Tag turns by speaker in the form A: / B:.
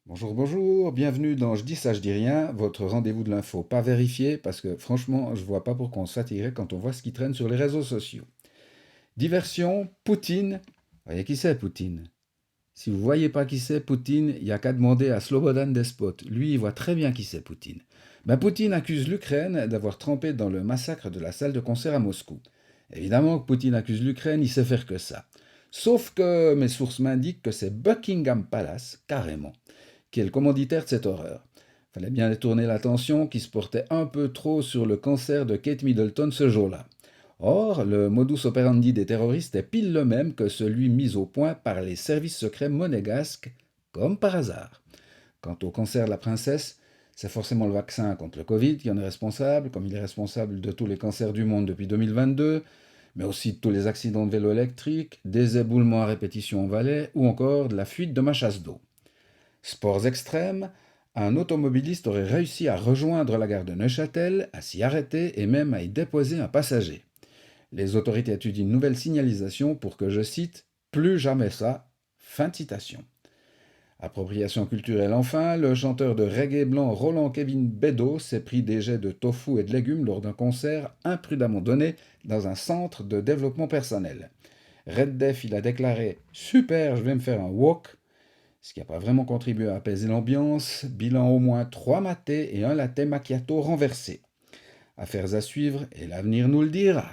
A: Bonjour, bonjour, bienvenue dans Je dis ça, je dis rien, votre rendez-vous de l'info pas vérifié, parce que franchement, je vois pas pourquoi on se fatiguerait quand on voit ce qui traîne sur les réseaux sociaux. Diversion, Poutine. Vous voyez qui c'est, Poutine? Si vous voyez pas qui c'est, Poutine, il y a qu'à demander à Slobodan Despot. Lui, il voit très bien qui c'est, Poutine. Ben, Poutine accuse l'Ukraine d'avoir trempé dans le massacre de la salle de concert à Moscou. Évidemment que Poutine accuse l'Ukraine, il sait faire que ça. Sauf que mes sources m'indiquent que c'est Buckingham Palace, carrément, qui est le commanditaire de cette horreur. Fallait bien détourner l'attention qui se portait un peu trop sur le cancer de Kate Middleton ce jour-là. Or, le modus operandi des terroristes est pile le même que celui mis au point par les services secrets monégasques, comme par hasard. Quant au cancer de la princesse, c'est forcément le vaccin contre le Covid qui en est responsable, comme il est responsable de tous les cancers du monde depuis 2022, mais aussi de tous les accidents de vélo électrique, des éboulements à répétition en Valais ou encore de la fuite de ma chasse d'eau. Sports extrêmes, un automobiliste aurait réussi à rejoindre la gare de Neuchâtel, à s'y arrêter et même à y déposer un passager. Les autorités étudient une nouvelle signalisation pour que, je cite, plus jamais ça. Fin de citation. Appropriation culturelle enfin, le chanteur de reggae blanc Roland Kevin Bedo s'est pris des jets de tofu et de légumes lors d'un concert imprudemment donné dans un centre de développement personnel. Red Def, il a déclaré Super, je vais me faire un wok, ce qui n'a pas vraiment contribué à apaiser l'ambiance. Bilan au moins 3 matés et un latte macchiato renversé. Affaires à suivre et l'avenir nous le dira.